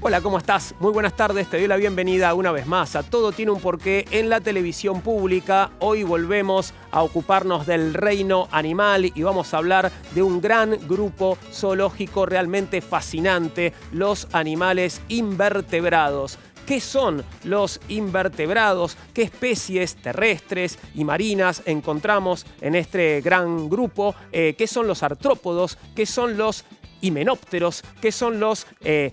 Hola, ¿cómo estás? Muy buenas tardes, te doy la bienvenida una vez más a Todo tiene un porqué en la televisión pública. Hoy volvemos a ocuparnos del reino animal y vamos a hablar de un gran grupo zoológico realmente fascinante, los animales invertebrados. ¿Qué son los invertebrados? ¿Qué especies terrestres y marinas encontramos en este gran grupo? ¿Qué son los artrópodos? ¿Qué son los himenópteros? ¿Qué son los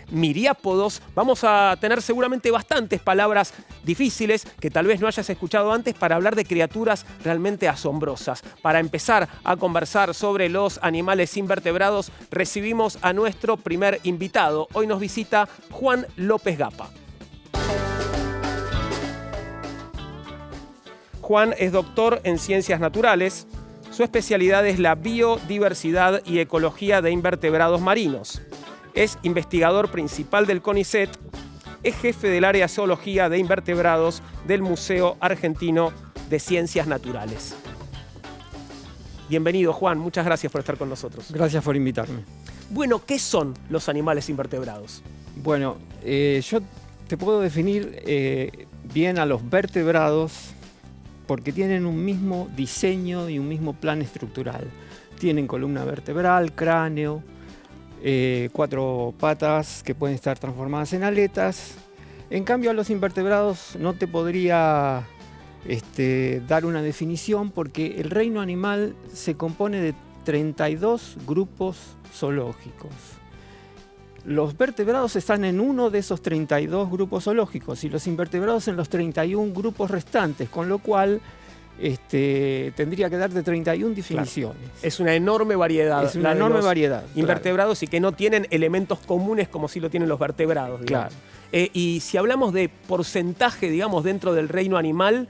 miriápodos? Vamos a tener seguramente bastantes palabras difíciles que tal vez no hayas escuchado antes para hablar de criaturas realmente asombrosas. Para empezar a conversar sobre los animales invertebrados, recibimos a nuestro primer invitado. Hoy nos visita Juan López Gapa. Juan es doctor en Ciencias Naturales. Su especialidad es la biodiversidad y ecología de invertebrados marinos. Es investigador principal del CONICET. Es jefe del área zoología de invertebrados del Museo Argentino de Ciencias Naturales. Bienvenido, Juan. Muchas gracias por estar con nosotros. Gracias por invitarme. Bueno, ¿qué son los animales invertebrados? Bueno, yo te puedo definir bien a los vertebrados porque tienen un mismo diseño y un mismo plan estructural. Tienen columna vertebral, cráneo, 4 patas que pueden estar transformadas en aletas. En cambio, a los invertebrados no te podría dar una definición porque el reino animal se compone de 32 grupos zoológicos. Los vertebrados están en uno de esos 32 grupos zoológicos y los invertebrados en los 31 grupos restantes, con lo cual tendría que darte 31 definiciones. Claro. Es una enorme variedad. Es una enorme variedad. Invertebrados, claro. Y que no tienen elementos comunes como sí lo tienen los vertebrados. Digamos. Claro. Y si hablamos de porcentaje, digamos, dentro del reino animal,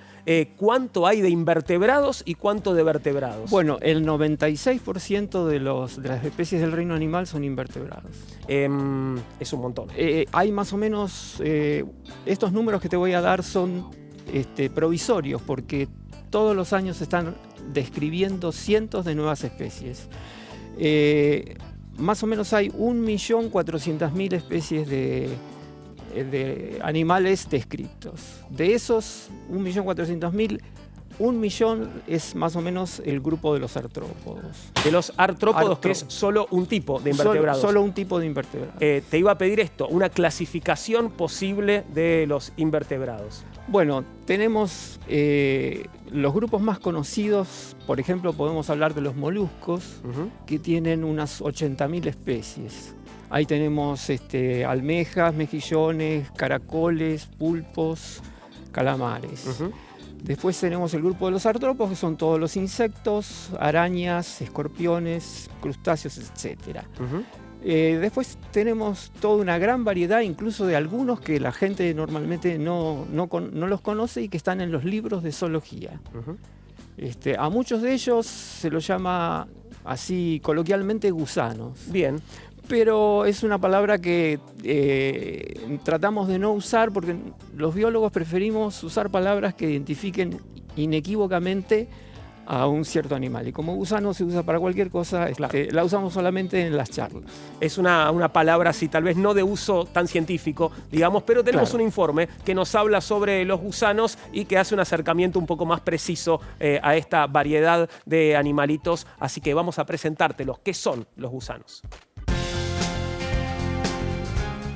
¿cuánto hay de invertebrados y cuánto de vertebrados? Bueno, el 96% de las especies del reino animal son invertebrados. Es un montón. Hay más o menos, estos números que te voy a dar son provisorios porque todos los años se están describiendo cientos de nuevas especies. Más o menos hay 1.400.000 especies de animales descritos. De esos 1.400.000, 1.000.000 es más o menos el grupo de los artrópodos. De los artrópodos, que es solo un tipo de invertebrados. Solo un tipo de invertebrados. Te iba a pedir esto, una clasificación posible de los invertebrados. Bueno, tenemos los grupos más conocidos, por ejemplo, podemos hablar de los moluscos, que tienen unas 80.000 especies. Ahí tenemos almejas, mejillones, caracoles, pulpos, calamares. Después tenemos el grupo de los artrópodos, que son todos los insectos, arañas, escorpiones, crustáceos, etc. Después tenemos toda una gran variedad, incluso de algunos que la gente normalmente no los conoce y que están en los libros de zoología. A muchos de ellos se los llama así coloquialmente gusanos. Bien. Pero es una palabra que tratamos de no usar porque los biólogos preferimos usar palabras que identifiquen inequívocamente a un cierto animal. Y como gusano se usa para cualquier cosa, claro, la usamos solamente en las charlas. Es una palabra así, tal vez no de uso tan científico, digamos, pero tenemos un informe que nos habla sobre los gusanos y que hace un acercamiento un poco más preciso a esta variedad de animalitos. Así que vamos a presentártelos. ¿Qué son los gusanos?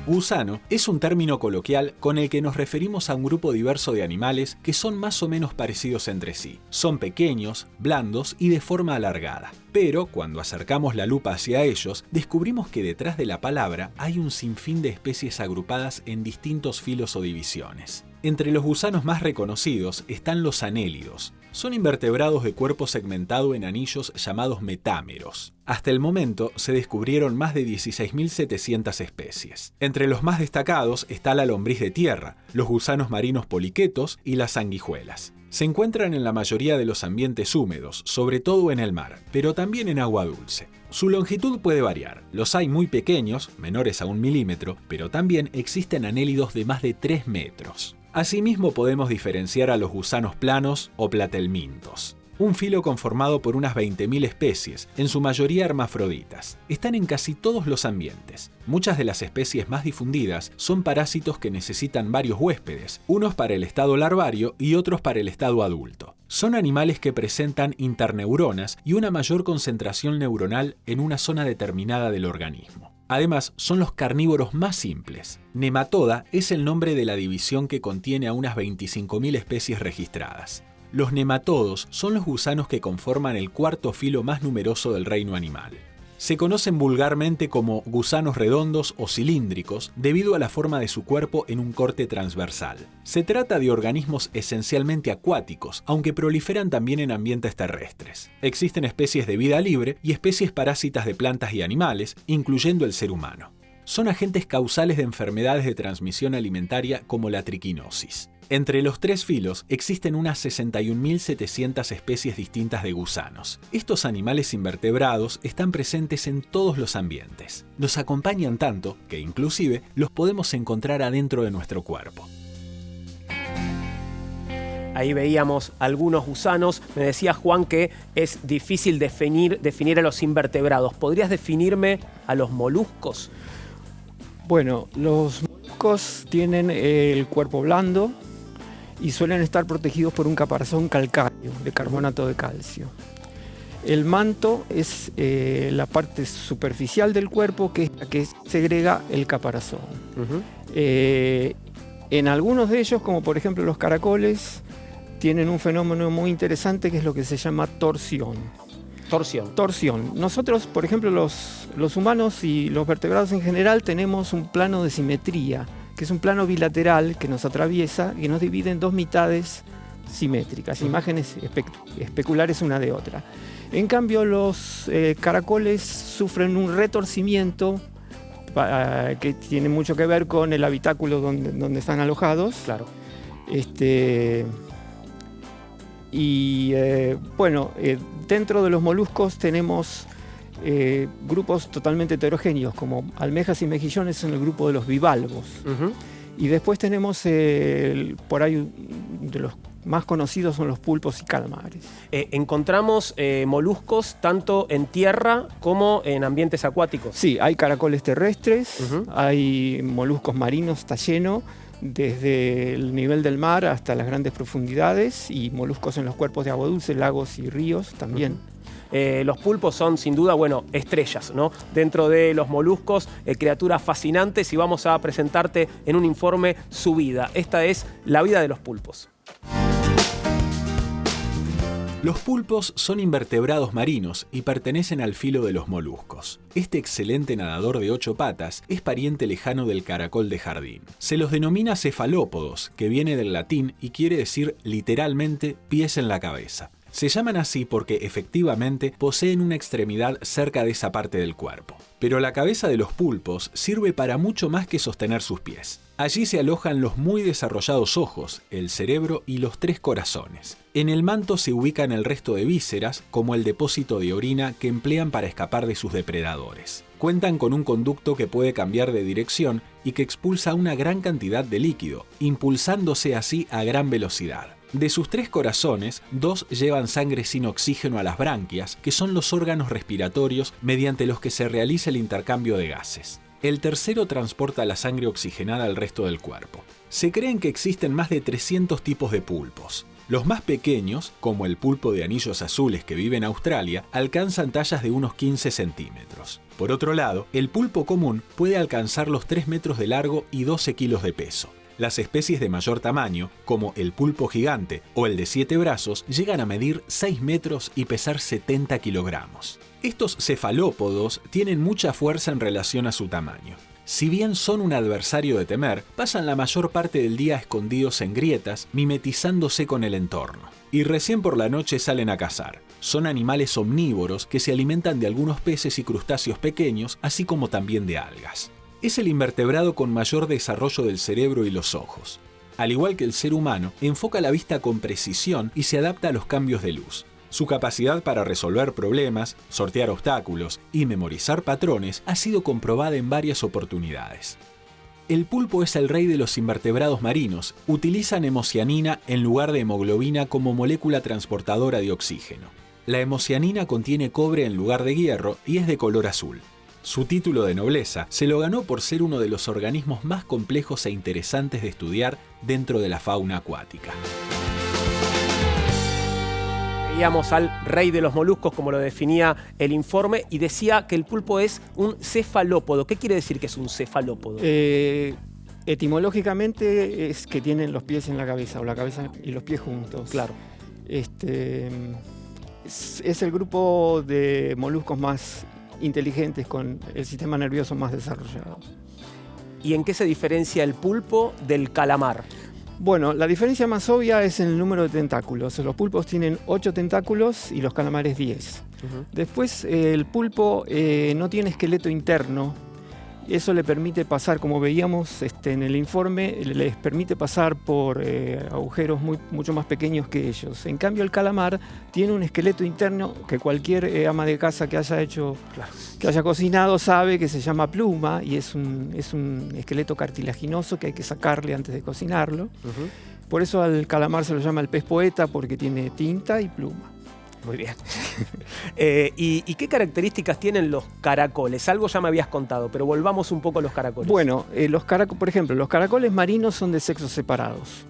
Gusano es un término coloquial con el que nos referimos a un grupo diverso de animales que son más o menos parecidos entre sí. Son pequeños, blandos y de forma alargada. Pero cuando acercamos la lupa hacia ellos, descubrimos que detrás de la palabra hay un sinfín de especies agrupadas en distintos filos o divisiones. Entre los gusanos más reconocidos están los anélidos. Son invertebrados de cuerpo segmentado en anillos llamados metámeros. Hasta el momento se descubrieron más de 16.700 especies. Entre los más destacados está la lombriz de tierra, los gusanos marinos poliquetos y las sanguijuelas. Se encuentran en la mayoría de los ambientes húmedos, sobre todo en el mar, pero también en agua dulce. Su longitud puede variar. Los hay muy pequeños, menores a 1 milímetro, pero también existen anélidos de más de 3 metros. Asimismo podemos diferenciar a los gusanos planos o platelmintos. un filo conformado por unas 20.000 especies, en su mayoría hermafroditas. Están en casi todos los ambientes. Muchas de las especies más difundidas son parásitos que necesitan varios huéspedes, unos para el estado larvario y otros para el estado adulto. Son animales que presentan interneuronas y una mayor concentración neuronal en una zona determinada del organismo. Además, son los carnívoros más simples. Nematoda es el nombre de la división que contiene a unas 25.000 especies registradas. Los nematodos son los gusanos que conforman el cuarto filo más numeroso del reino animal. Se conocen vulgarmente como gusanos redondos o cilíndricos debido a la forma de su cuerpo en un corte transversal. Se trata de organismos esencialmente acuáticos, aunque proliferan también en ambientes terrestres. Existen especies de vida libre y especies parásitas de plantas y animales, incluyendo el ser humano. Son agentes causales de enfermedades de transmisión alimentaria como la triquinosis. Entre los tres filos existen unas 61.700 especies distintas de gusanos. Estos animales invertebrados están presentes en todos los ambientes. Nos acompañan tanto que inclusive los podemos encontrar adentro de nuestro cuerpo. Ahí veíamos algunos gusanos. Me decía Juan que es difícil definir a los invertebrados. ¿Podrías definirme a los moluscos? Bueno, los moluscos tienen el cuerpo blando y suelen estar protegidos por un caparazón calcáreo de carbonato de calcio. El manto es la parte superficial del cuerpo, que es la que segrega el caparazón. En algunos de ellos, como por ejemplo los caracoles, tienen un fenómeno muy interesante que es lo que se llama torsión. Torsión. Nosotros, por ejemplo, los humanos y los vertebrados en general tenemos un plano de simetría, que es un plano bilateral que nos atraviesa y nos divide en dos mitades simétricas, imágenes especulares una de otra. En cambio, los caracoles sufren un retorcimiento que tiene mucho que ver con el habitáculo donde están alojados. Claro. Dentro de los moluscos tenemos grupos totalmente heterogéneos, como almejas y mejillones en el grupo de los bivalvos. Y después tenemos, por ahí, de los más conocidos son los pulpos y calamares. ¿Encontramos moluscos tanto en tierra como en ambientes acuáticos? Sí, hay caracoles terrestres, hay moluscos marinos, está lleno, desde el nivel del mar hasta las grandes profundidades, y moluscos en los cuerpos de agua dulce, lagos y ríos también. Los pulpos son sin duda, estrellas, ¿no? Dentro de los moluscos, criaturas fascinantes, y vamos a presentarte en un informe su vida. Esta es la vida de los pulpos. Los pulpos son invertebrados marinos y pertenecen al filo de los moluscos. Este excelente nadador de 8 patas es pariente lejano del caracol de jardín. Se los denomina cefalópodos, que viene del latín y quiere decir literalmente pies en la cabeza. Se llaman así porque efectivamente poseen una extremidad cerca de esa parte del cuerpo. Pero la cabeza de los pulpos sirve para mucho más que sostener sus pies. Allí se alojan los muy desarrollados ojos, el cerebro y los 3 corazones. En el manto se ubican el resto de vísceras, como el depósito de orina que emplean para escapar de sus depredadores. Cuentan con un conducto que puede cambiar de dirección y que expulsa una gran cantidad de líquido, impulsándose así a gran velocidad. De sus 3 corazones, 2 llevan sangre sin oxígeno a las branquias, que son los órganos respiratorios mediante los que se realiza el intercambio de gases. El tercero transporta la sangre oxigenada al resto del cuerpo. Se creen que existen más de 300 tipos de pulpos. Los más pequeños, como el pulpo de anillos azules que vive en Australia, alcanzan tallas de unos 15 centímetros. Por otro lado, el pulpo común puede alcanzar los 3 metros de largo y 12 kilos de peso. Las especies de mayor tamaño, como el pulpo gigante o el de 7 brazos, llegan a medir 6 metros y pesar 70 kilogramos. Estos cefalópodos tienen mucha fuerza en relación a su tamaño. Si bien son un adversario de temer, pasan la mayor parte del día escondidos en grietas, mimetizándose con el entorno. Y recién por la noche salen a cazar. Son animales omnívoros que se alimentan de algunos peces y crustáceos pequeños, así como también de algas. Es el invertebrado con mayor desarrollo del cerebro y los ojos. Al igual que el ser humano, enfoca la vista con precisión y se adapta a los cambios de luz. Su capacidad para resolver problemas, sortear obstáculos y memorizar patrones ha sido comprobada en varias oportunidades. El pulpo es el rey de los invertebrados marinos. Utilizan hemocianina en lugar de hemoglobina como molécula transportadora de oxígeno. La hemocianina contiene cobre en lugar de hierro y es de color azul. Su título de nobleza se lo ganó por ser uno de los organismos más complejos e interesantes de estudiar dentro de la fauna acuática. Veíamos al rey de los moluscos, como lo definía el informe, y decía que el pulpo es un cefalópodo. ¿Qué quiere decir que es un cefalópodo? Etimológicamente es que tienen los pies en la cabeza, o la cabeza y los pies juntos. Claro. Es el grupo de moluscos más inteligentes, con el sistema nervioso más desarrollado. ¿Y en qué se diferencia el pulpo del calamar? Bueno, la diferencia más obvia es en el número de tentáculos. Los pulpos tienen 8 tentáculos y los calamares 10. Después, el pulpo no tiene esqueleto interno. Eso le permite pasar, como veíamos en el informe, les permite pasar por agujeros mucho más pequeños que ellos. En cambio, el calamar tiene un esqueleto interno que cualquier ama de casa que haya cocinado sabe que se llama pluma, y es un esqueleto cartilaginoso que hay que sacarle antes de cocinarlo. Por eso al calamar se lo llama el pez poeta, porque tiene tinta y pluma. Muy bien. ¿Y qué características tienen los caracoles? Algo ya me habías contado, pero volvamos un poco a los caracoles. Bueno, por ejemplo, los caracoles marinos son de sexos separados.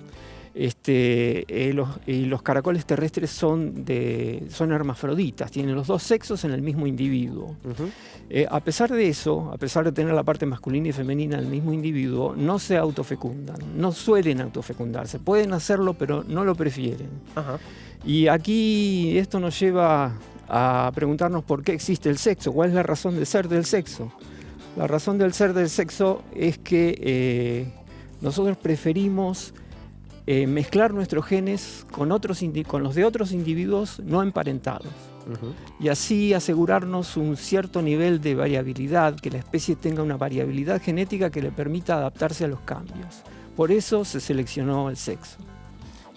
Los caracoles terrestres son hermafroditas, tienen los dos sexos en el mismo individuo. A pesar de eso, a pesar de tener la parte masculina y femenina en el mismo individuo, no se autofecundan, no suelen autofecundarse. Pueden hacerlo, pero no lo prefieren. Ajá. Y aquí esto nos lleva a preguntarnos por qué existe el sexo, cuál es la razón de ser del sexo. La razón del ser del sexo es que nosotros preferimos mezclar nuestros genes con los de otros individuos no emparentados. Y así asegurarnos un cierto nivel de variabilidad, que la especie tenga una variabilidad genética que le permita adaptarse a los cambios. Por eso se seleccionó el sexo.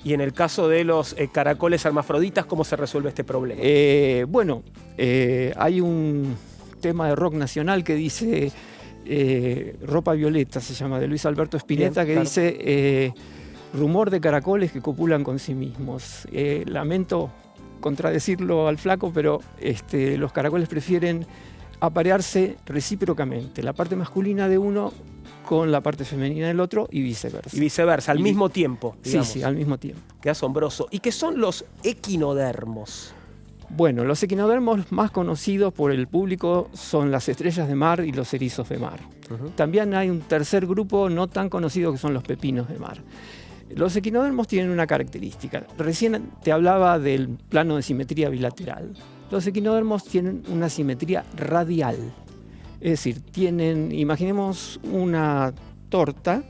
Y en el caso de los caracoles hermafroditas, ¿cómo se resuelve este problema? Hay un tema de rock nacional que dice, Ropa Violeta se llama, de Luis Alberto Spinetta, que dice, rumor de caracoles que copulan con sí mismos. Lamento contradecirlo al flaco, pero los caracoles prefieren aparearse recíprocamente, la parte masculina de uno con la parte femenina del otro y viceversa. Y viceversa, al mismo tiempo, digamos. Sí, al mismo tiempo. Qué asombroso. ¿Y qué son los equinodermos? Bueno, los equinodermos más conocidos por el público son las estrellas de mar y los erizos de mar. También hay un tercer grupo no tan conocido que son los pepinos de mar. Los equinodermos tienen una característica. Recién te hablaba del plano de simetría bilateral. Los equinodermos tienen una simetría radial. Es decir, imaginemos una torta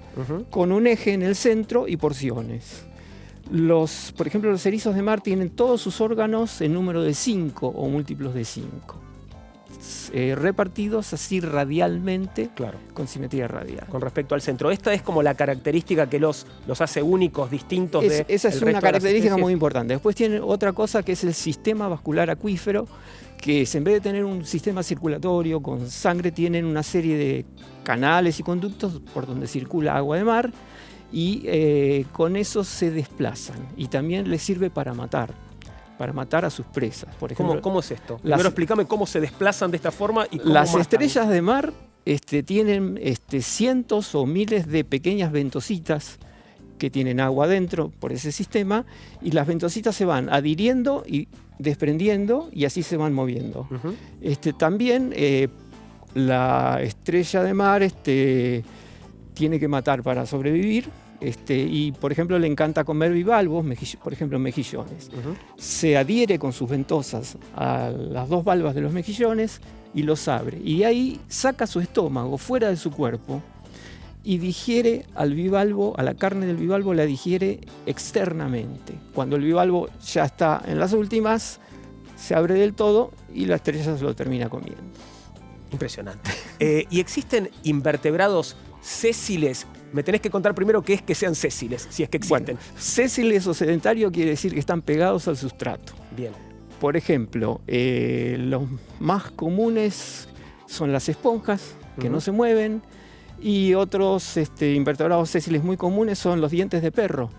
con un eje en el centro y porciones. Por ejemplo, los erizos de mar tienen todos sus órganos en número de 5 o múltiplos de 5. Repartidos así radialmente, claro, con simetría radial. Con respecto al centro. Esta es como la característica que los hace únicos, distintos Esa es una característica muy importante. Después tienen otra cosa que es el sistema vascular acuífero, que en vez de tener un sistema circulatorio con sangre, tienen una serie de canales y conductos por donde circula agua de mar, y con eso se desplazan. Y también les sirve para matar a sus presas. Por ejemplo, ¿Cómo es esto? Primero explícame cómo se desplazan de esta forma y cómo las matan. Estrellas de mar tienen cientos o miles de pequeñas ventositas que tienen agua dentro por ese sistema, y las ventositas se van adhiriendo y desprendiendo y así se van moviendo. También la estrella de mar tiene que matar para sobrevivir. Y por ejemplo le encanta comer bivalvos, por ejemplo mejillones. Se adhiere con sus ventosas a las dos valvas de los mejillones y los abre. Y ahí saca su estómago fuera de su cuerpo y digiere al bivalvo, a la carne del bivalvo la digiere externamente. Cuando el bivalvo ya está en las últimas, se abre del todo y la estrella se lo termina comiendo. Impresionante. ¿Y existen invertebrados sésiles? Me tenés que contar primero qué es que sean sésiles, si es que existen. Bueno, sésiles o sedentario quiere decir que están pegados al sustrato. Bien. Por ejemplo, los más comunes son las esponjas, que no se mueven, Y otros invertebrados sésiles muy comunes son los dientes de perro,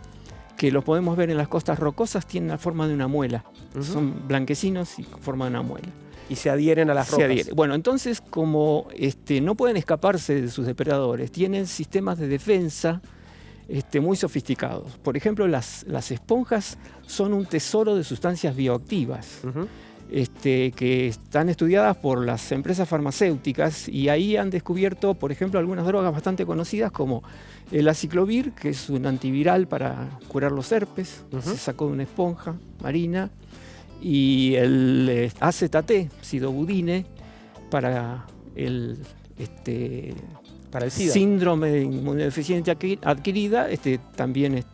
que los podemos ver en las costas rocosas, tienen la forma de una muela. Son blanquecinos y con forma de una muela. Y se adhieren a las rocas. Bueno, entonces, como no pueden escaparse de sus depredadores, tienen sistemas de defensa muy sofisticados. Por ejemplo, las esponjas son un tesoro de sustancias bioactivas. Que están estudiadas por las empresas farmacéuticas, y ahí han descubierto, por ejemplo, algunas drogas bastante conocidas como el aciclovir, que es un antiviral para curar los herpes, se sacó de una esponja marina, y el AZT, sidobudine, para el SIDA. Síndrome de inmunodeficiencia adquirida, también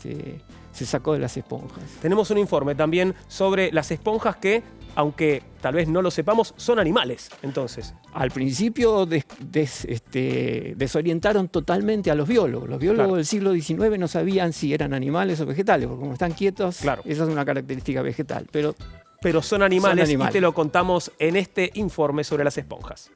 se sacó de las esponjas. Tenemos un informe también sobre las esponjas que, aunque tal vez no lo sepamos, son animales, entonces. Al principio desorientaron totalmente a los biólogos. Los biólogos del siglo XIX no sabían si eran animales o vegetales, porque como están quietos, esa es una característica vegetal. Pero son animales, y te lo contamos en este informe sobre las esponjas.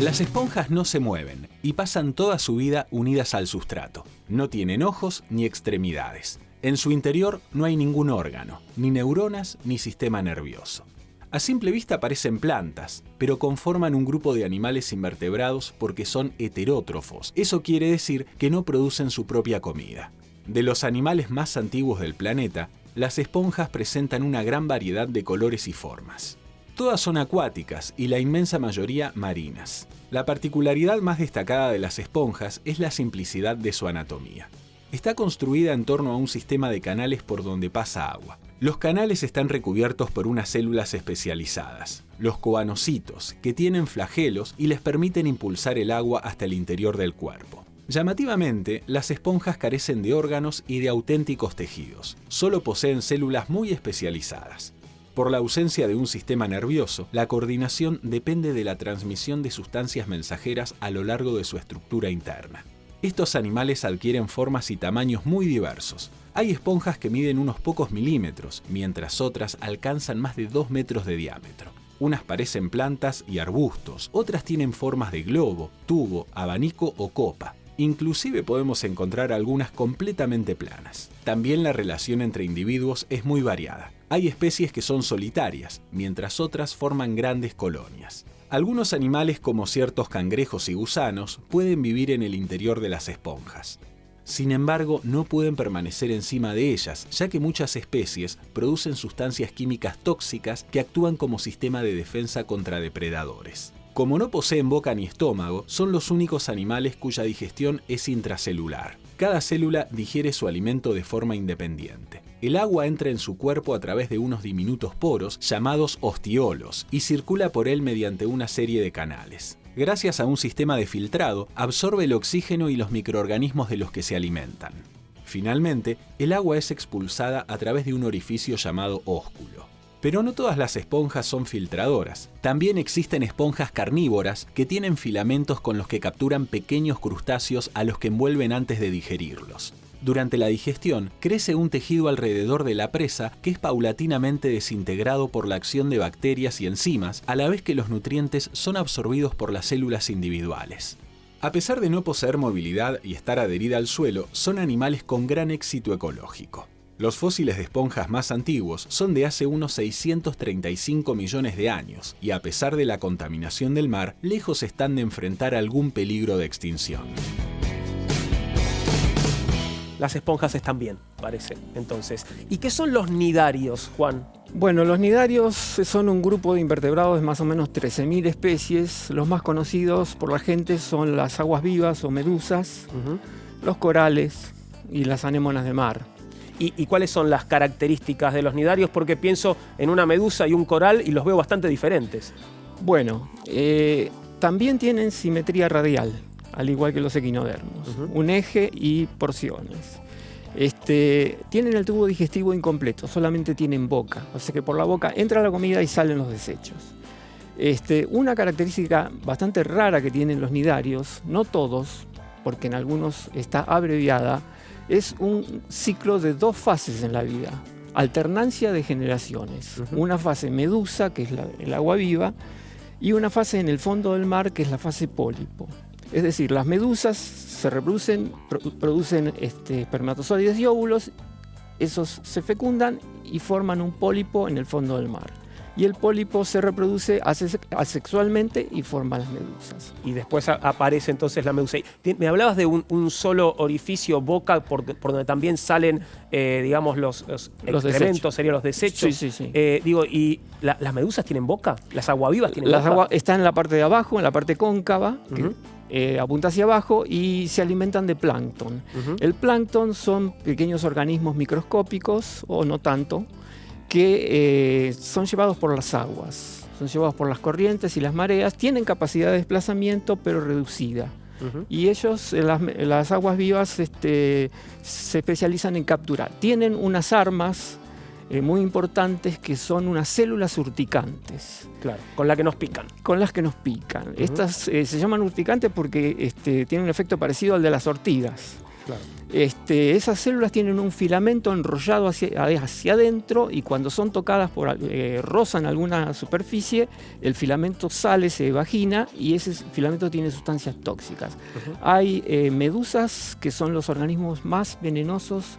Las esponjas no se mueven y pasan toda su vida unidas al sustrato. No tienen ojos ni extremidades. En su interior no hay ningún órgano, ni neuronas ni sistema nervioso. A simple vista parecen plantas, pero conforman un grupo de animales invertebrados porque son heterótrofos. Eso quiere decir que no producen su propia comida. De los animales más antiguos del planeta, las esponjas presentan una gran variedad de colores y formas. Todas son acuáticas y la inmensa mayoría marinas. La particularidad más destacada de las esponjas es la simplicidad de su anatomía. Está construida en torno a un sistema de canales por donde pasa agua. Los canales están recubiertos por unas células especializadas, los coanocitos, que tienen flagelos y les permiten impulsar el agua hasta el interior del cuerpo. Llamativamente, las esponjas carecen de órganos y de auténticos tejidos. Solo poseen células muy especializadas. Por la ausencia de un sistema nervioso, la coordinación depende de la transmisión de sustancias mensajeras a lo largo de su estructura interna. Estos animales adquieren formas y tamaños muy diversos. Hay esponjas que miden unos pocos milímetros, mientras otras alcanzan más de 2 metros de diámetro. Unas parecen plantas y arbustos, otras tienen formas de globo, tubo, abanico o copa. Inclusive podemos encontrar algunas completamente planas. También la relación entre individuos es muy variada. Hay especies que son solitarias, mientras otras forman grandes colonias. Algunos animales, como ciertos cangrejos y gusanos, pueden vivir en el interior de las esponjas. Sin embargo, no pueden permanecer encima de ellas, ya que muchas especies producen sustancias químicas tóxicas que actúan como sistema de defensa contra depredadores. Como no poseen boca ni estómago, son los únicos animales cuya digestión es intracelular. Cada célula digiere su alimento de forma independiente. El agua entra en su cuerpo a través de unos diminutos poros llamados ostiolos y circula por él mediante una serie de canales. Gracias a un sistema de filtrado, absorbe el oxígeno y los microorganismos de los que se alimentan. Finalmente, el agua es expulsada a través de un orificio llamado ósculo. Pero no todas las esponjas son filtradoras. También existen esponjas carnívoras que tienen filamentos con los que capturan pequeños crustáceos a los que envuelven antes de digerirlos. Durante la digestión, crece un tejido alrededor de la presa que es paulatinamente desintegrado por la acción de bacterias y enzimas, a la vez que los nutrientes son absorbidos por las células individuales. A pesar de no poseer movilidad y estar adherida al suelo, son animales con gran éxito ecológico. Los fósiles de esponjas más antiguos son de hace unos 635 millones de años y a pesar de la contaminación del mar, lejos están de enfrentar algún peligro de extinción. Las esponjas están bien, parece, entonces. ¿Y qué son los nidarios, Juan? Bueno, los nidarios son un grupo de invertebrados de más o menos 13.000 especies. Los más conocidos por la gente son las aguas vivas o medusas, los corales y las anémonas de mar. ¿Y cuáles son las características de los nidarios? Porque pienso en una medusa y un coral y los veo bastante diferentes. Bueno, también tienen simetría radial, al igual que los equinodermos. Un eje y porciones. Tienen el tubo digestivo incompleto, solamente tienen boca. O sea que por la boca entra la comida y salen los desechos. Una característica bastante rara que tienen los nidarios, no todos, porque en algunos está abreviada, es un ciclo de 2 fases en la vida, alternancia de generaciones. Una fase medusa, que es el agua viva, y una fase en el fondo del mar que es la fase pólipo. Es decir, las medusas se reproducen, producen espermatozoides y óvulos, esos se fecundan y forman un pólipo en el fondo del mar. Y el pólipo se reproduce asexualmente y forma las medusas. Y después aparece entonces la medusa. Me hablabas de un solo orificio, boca, por donde también salen, digamos, los excrementos, serían los desechos. Sí. ¿Y las medusas tienen boca? ¿Las aguavivas tienen boca? Están en la parte de abajo, en la parte cóncava, que apunta hacia abajo, y se alimentan de plancton. El plancton son pequeños organismos microscópicos, o no tanto, que son llevados por las aguas, son llevados por las corrientes y las mareas, tienen capacidad de desplazamiento pero reducida. Y ellos, las aguas vivas, se especializan en capturar. Tienen unas armas muy importantes que son unas células urticantes. Claro, con las que nos pican. Con las que nos pican. Estas se llaman urticantes porque tienen un efecto parecido al de las ortigas. Claro. Esas células tienen un filamento enrollado hacia adentro, y cuando son tocadas rozan alguna superficie, el filamento sale, se vagina, y ese filamento tiene sustancias tóxicas. Hay medusas que son los organismos más venenosos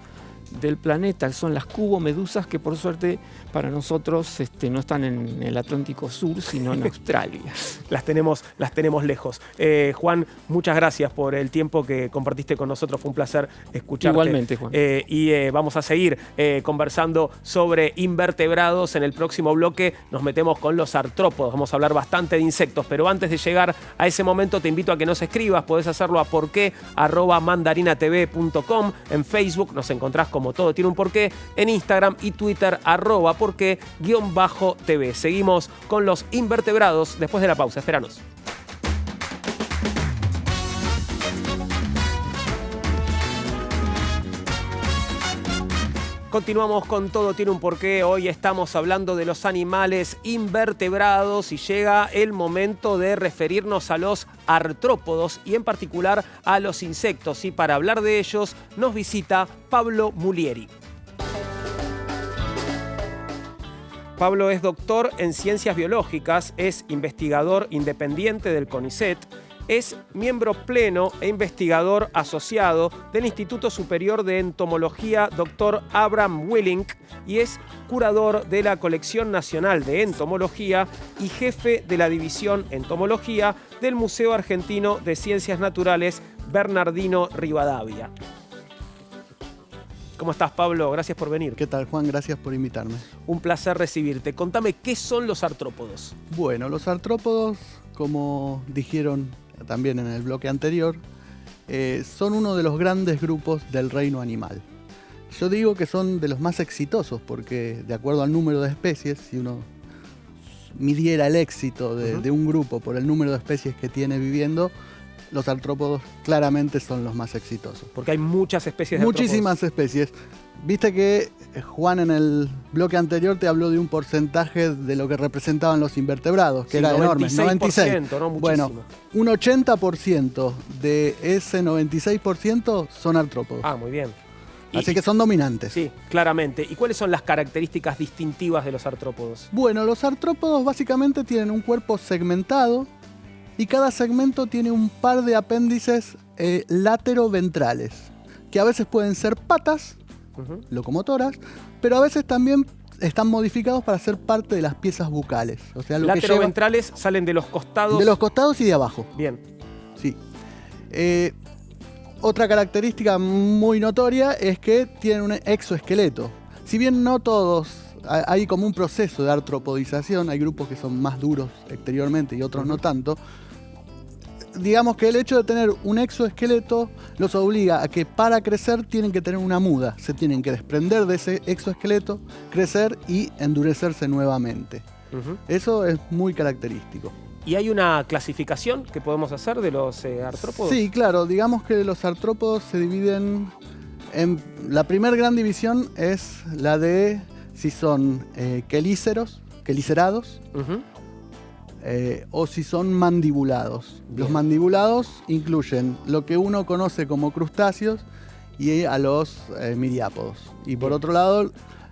del planeta, son las cubomedusas, que por suerte para nosotros no están en el Atlántico Sur, sino en Australia. Las tenemos lejos. Juan, muchas gracias por el tiempo que compartiste con nosotros, fue un placer escucharte. Igualmente, Juan. Y vamos a seguir conversando sobre invertebrados. En el próximo bloque nos metemos con los artrópodos, vamos a hablar bastante de insectos, pero antes de llegar a ese momento te invito a que nos escribas, podés hacerlo a porqué@mandarinatv.com, en Facebook nos encontrás como Todo Tiene un Porqué, en Instagram y Twitter @porqué_TV. Seguimos con los invertebrados después de la pausa, esperanos. Continuamos con Todo Tiene un Porqué. Hoy estamos hablando de los animales invertebrados y llega el momento de referirnos a los artrópodos y en particular a los insectos. Y para hablar de ellos nos visita Pablo Mulieri. Pablo es doctor en Ciencias Biológicas, es investigador independiente del CONICET, es miembro pleno e investigador asociado del Instituto Superior de Entomología Dr. Abraham Willink y es curador de la Colección Nacional de Entomología y jefe de la División Entomología del Museo Argentino de Ciencias Naturales Bernardino Rivadavia. ¿Cómo estás, Pablo? Gracias por venir. ¿Qué tal, Juan? Gracias por invitarme. Un placer recibirte. Contame, ¿qué son los artrópodos? Bueno, los artrópodos, como dijeron también en el bloque anterior, son uno de los grandes grupos del reino animal. Yo digo que son de los más exitosos porque, de acuerdo al número de especies, si uno midiera el éxito de un grupo por el número de especies que tiene viviendo, los artrópodos claramente son los más exitosos. Porque hay muchas especies de Muchísimas especies. Viste que Juan en el bloque anterior te habló de un porcentaje de lo que representaban los invertebrados, que era enorme, 96%. ¿No? Bueno, un 80% de ese 96% son artrópodos. Ah, muy bien. Así que son dominantes. Sí, claramente. ¿Y cuáles son las características distintivas de los artrópodos? Bueno, los artrópodos básicamente tienen un cuerpo segmentado y cada segmento tiene un par de apéndices lateroventrales, que a veces pueden ser patas, locomotoras, pero a veces también están modificados para ser parte de las piezas bucales. O sea, lateroventrales salen de los costados. De los costados y de abajo. Bien. Sí. Otra característica muy notoria es que tienen un exoesqueleto. Si bien no todos, hay como un proceso de artropodización, hay grupos que son más duros exteriormente y otros no tanto. Digamos que el hecho de tener un exoesqueleto los obliga a que para crecer tienen que tener una muda. Se tienen que desprender de ese exoesqueleto, crecer y endurecerse nuevamente. Eso es muy característico. ¿Y hay una clasificación que podemos hacer de los artrópodos? Sí, claro. Digamos que los artrópodos se dividen en... La primera gran división es la de si son quelícerados, o si son mandibulados. Bien. Los mandibulados incluyen lo que uno conoce como crustáceos y a los miriápodos. Y por otro lado,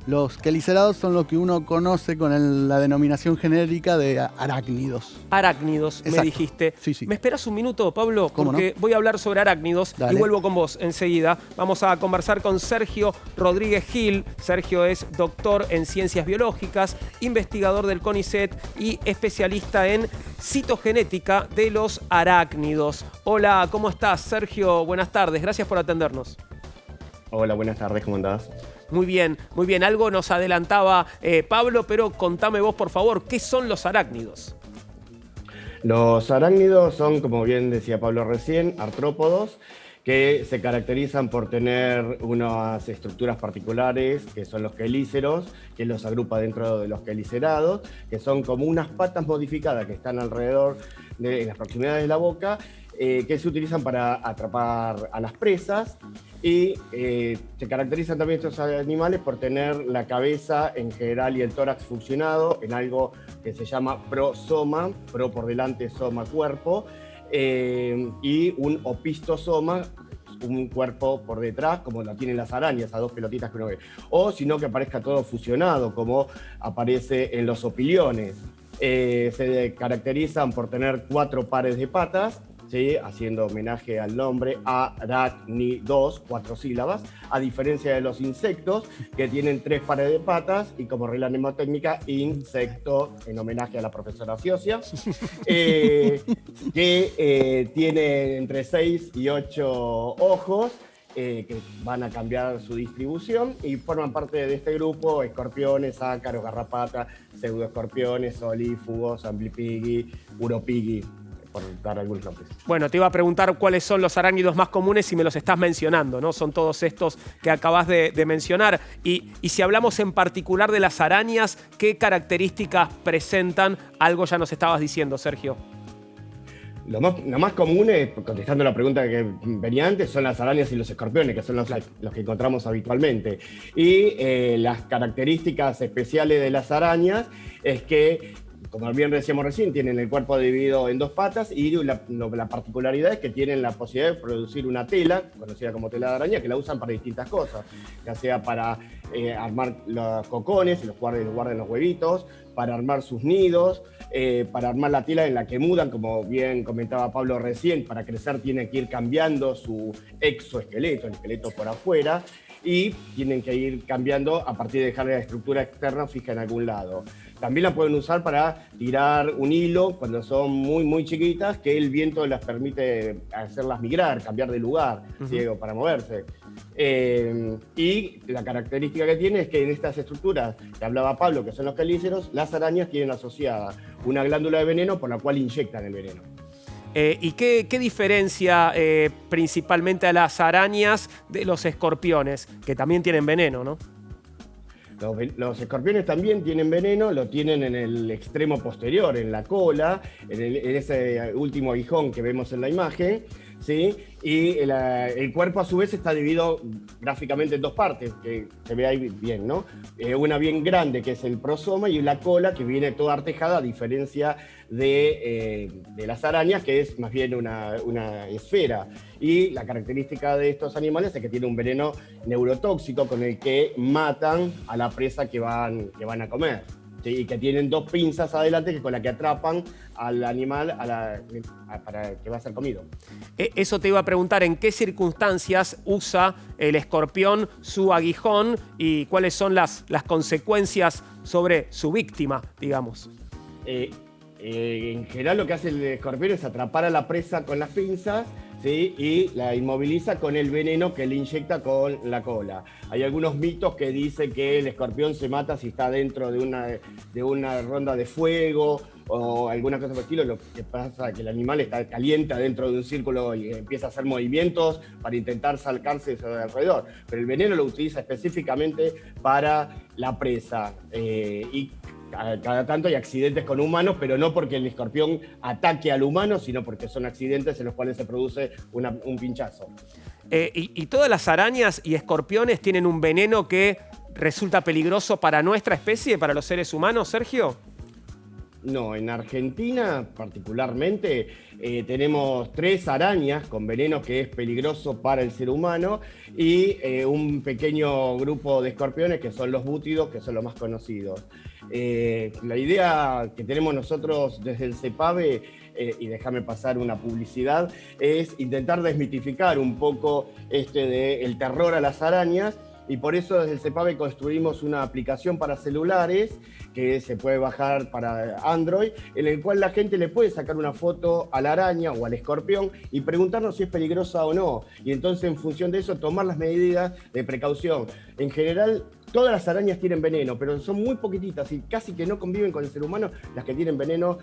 Los quelicerados son lo que uno conoce con la denominación genérica de arácnidos. Arácnidos, me Exacto. dijiste. Sí. ¿Me esperás un minuto, Pablo? ¿Cómo Porque voy a hablar sobre arácnidos Dale. y vuelvo con vos enseguida. Vamos a conversar con Sergio Rodríguez Gil. Sergio es doctor en ciencias biológicas, investigador del CONICET y especialista en citogenética de los arácnidos. Hola, ¿cómo estás, Sergio? Buenas tardes, gracias por atendernos. Hola, buenas tardes, ¿cómo andás? Muy bien, muy bien. Algo nos adelantaba Pablo, pero contame vos, por favor, ¿qué son los arácnidos? Los arácnidos son, como bien decía Pablo recién, artrópodos que se caracterizan por tener unas estructuras particulares, que son los quelíceros, que los agrupa dentro de los quelicerados, que son como unas patas modificadas que están alrededor en las proximidades de la boca, que se utilizan para atrapar a las presas. Y se caracterizan también estos animales por tener la cabeza en general y el tórax fusionado en algo que se llama prosoma, pro por delante, soma, cuerpo, y un opistosoma, un cuerpo por detrás, como lo tienen las arañas, a dos pelotitas que uno ve. O sino que aparezca todo fusionado, como aparece en los opiliones. Se caracterizan por tener 4 pares de patas, ¿sí? Haciendo homenaje al nombre arácnidos, 4 sílabas, a diferencia de los insectos, que tienen 3 pares de patas, y como regla mnemotécnica, insecto, en homenaje a la profesora Fiosia, que tiene entre 6 y 8 ojos, que van a cambiar su distribución y forman parte de este grupo escorpiones, ácaros, garrapatas, pseudoescorpiones, solífugos, amblipigui, uropigui, por dar algunos nombres. Bueno, te iba a preguntar cuáles son los arácnidos más comunes y me los estás mencionando, ¿no? Son todos estos que acabas de mencionar. Y si hablamos en particular de las arañas, ¿qué características presentan? Algo ya nos estabas diciendo, Sergio. Lo más común, contestando la pregunta que venía antes, son las arañas y los escorpiones, que son los que encontramos habitualmente. Y las características especiales de las arañas es que, como bien decíamos recién, tienen el cuerpo dividido en 2 patas y la particularidad es que tienen la posibilidad de producir una tela, conocida como tela de araña, que la usan para distintas cosas, ya sea para armar los cocones, los guarden los huevitos, para armar sus nidos, para armar la tela en la que mudan, como bien comentaba Pablo recién. Para crecer tienen que ir cambiando su exoesqueleto, el esqueleto por afuera, y tienen que ir cambiando a partir de dejar la estructura externa fija en algún lado. También la pueden usar para tirar un hilo cuando son muy chiquitas, que el viento las permite hacerlas migrar, cambiar de lugar, ¿sí? Para moverse. Y la característica que tiene es que en estas estructuras que hablaba Pablo, que son los quelíceros, las arañas tienen asociada una glándula de veneno por la cual inyectan el veneno. ¿Y qué diferencia principalmente a las arañas de los escorpiones, que también tienen veneno, ¿no? Los escorpiones también tienen veneno, lo tienen en el extremo posterior, en la cola, en ese último aguijón que vemos en la imagen, ¿sí? Y el cuerpo a su vez está dividido gráficamente en 2 partes, que se ve ahí bien, ¿no? Una bien grande, que es el prosoma, y la cola, que viene toda artejada, a diferencia de las arañas, que es más bien una esfera. Y la característica de estos animales es que tienen un veneno neurotóxico con el que matan a la presa que van a comer. ¿Sí? Y que tienen 2 pinzas adelante con la que atrapan al animal para que va a ser comido. Eso te iba a preguntar, ¿en qué circunstancias usa el escorpión su aguijón y cuáles son las consecuencias sobre su víctima, digamos? En general lo que hace el escorpión es atrapar a la presa con las pinzas, ¿sí? Y la inmoviliza con el veneno que le inyecta con la cola. Hay algunos mitos que dicen que el escorpión se mata si está dentro de una ronda de fuego o alguna cosa por el estilo. Lo que pasa es que el animal está caliente dentro de un círculo y empieza a hacer movimientos para intentar sacarse de alrededor. Pero el veneno lo utiliza específicamente para la presa. Y cada tanto hay accidentes con humanos, pero no porque el escorpión ataque al humano, sino porque son accidentes en los cuales se produce un pinchazo. ¿Y todas las arañas y escorpiones tienen un veneno que resulta peligroso para nuestra especie, para los seres humanos, Sergio? No, en Argentina particularmente tenemos 3 arañas con veneno que es peligroso para el ser humano y un pequeño grupo de escorpiones que son los bútidos, que son los más conocidos. La idea que tenemos nosotros desde el CEPAVE, y déjame pasar una publicidad, es intentar desmitificar un poco el terror a las arañas. Y por eso desde el CEPAVE construimos una aplicación para celulares que se puede bajar para Android, en el cual la gente le puede sacar una foto a la araña o al escorpión y preguntarnos si es peligrosa o no. Y entonces, en función de eso, tomar las medidas de precaución. En general, todas las arañas tienen veneno, pero son muy poquititas y casi que no conviven con el ser humano las que tienen veneno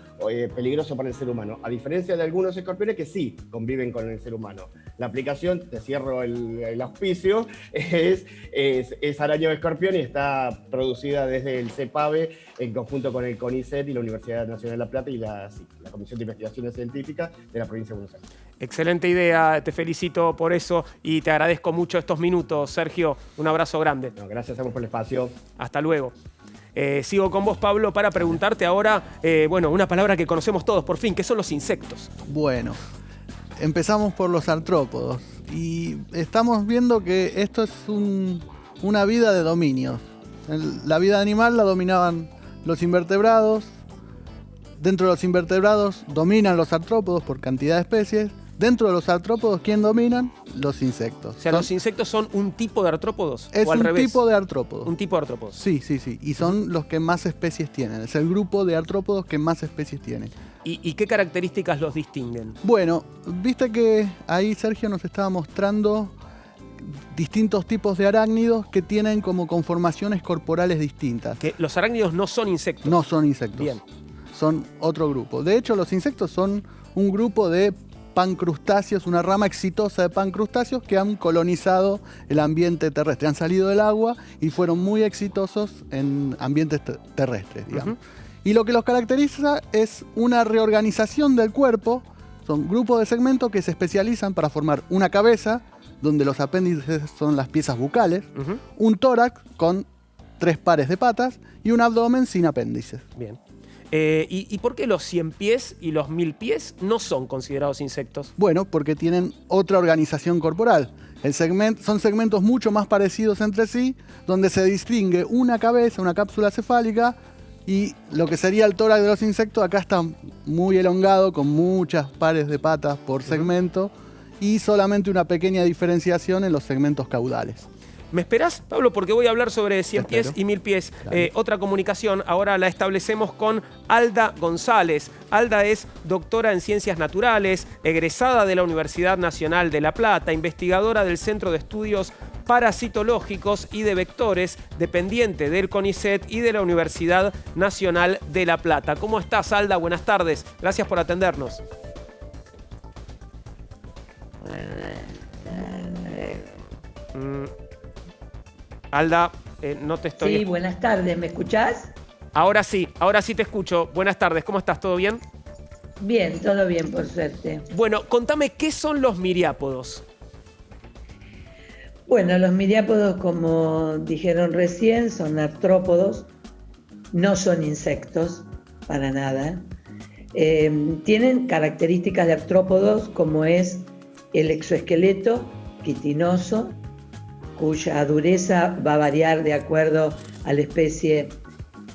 peligroso para el ser humano. A diferencia de algunos escorpiones que sí conviven con el ser humano. La aplicación, te cierro el auspicio, es Araña o Escorpión y está producida desde el CEPAVE en conjunto con el CONICET y la Universidad Nacional de La Plata y la Comisión de Investigaciones Científicas de la provincia de Buenos Aires. Excelente idea, te felicito por eso y te agradezco mucho estos minutos, Sergio. Un abrazo grande. No, gracias a vos por el espacio. Hasta luego. Sigo con vos, Pablo, para preguntarte ahora, una palabra que conocemos todos, por fin, ¿qué son los insectos? Bueno, empezamos por los artrópodos y estamos viendo que esto es una vida de dominios. La vida animal la dominaban los invertebrados. Dentro de los invertebrados dominan los artrópodos por cantidad de especies. Dentro de los artrópodos, ¿quién dominan? Los insectos. O sea, ¿los insectos son un tipo de artrópodos? Es ¿O al un revés? tipo de artrópodo. Un tipo de artrópodos. Sí. Y son los que más especies tienen. Es el grupo de artrópodos que más especies tiene. ¿Y qué características los distinguen? Bueno, viste que ahí Sergio nos estaba mostrando distintos tipos de arácnidos que tienen como conformaciones corporales distintas. Que los arácnidos no son insectos. No son insectos. Bien. Son otro grupo. De hecho, los insectos son un grupo de pancrustáceos, una rama exitosa de pancrustáceos que han colonizado el ambiente terrestre. Han salido del agua y fueron muy exitosos en ambientes terrestres, digamos. Y lo que los caracteriza es una reorganización del cuerpo. Son grupos de segmentos que se especializan para formar una cabeza, donde los apéndices son las piezas bucales, un tórax con 3 pares de patas y un abdomen sin apéndices. Bien. ¿Y por qué los 100 pies y los 1000 pies no son considerados insectos? Bueno, porque tienen otra organización corporal. Son segmentos mucho más parecidos entre sí, donde se distingue una cabeza, una cápsula cefálica, y lo que sería el tórax de los insectos acá está muy elongado, con muchas pares de patas por segmento, y solamente una pequeña diferenciación en los segmentos caudales. ¿Me esperás, Pablo? Porque voy a hablar sobre 100 pies y 1000 pies. Claro. Otra comunicación, ahora la establecemos con Alda González. Alda es doctora en Ciencias Naturales, egresada de la Universidad Nacional de La Plata, investigadora del Centro de Estudios Parasitológicos y de Vectores, dependiente del CONICET y de la Universidad Nacional de La Plata. ¿Cómo estás, Alda? Buenas tardes. Gracias por atendernos. Alda, no te estoy... Sí, buenas tardes, ¿me escuchás? Ahora sí te escucho. Buenas tardes, ¿cómo estás? ¿Todo bien? Bien, todo bien, por suerte. Bueno, contame, ¿qué son los miriápodos? Bueno, los miriápodos, como dijeron recién, son artrópodos, no son insectos, para nada. Tienen características de artrópodos, como es el exoesqueleto quitinoso, cuya dureza va a variar de acuerdo a la especie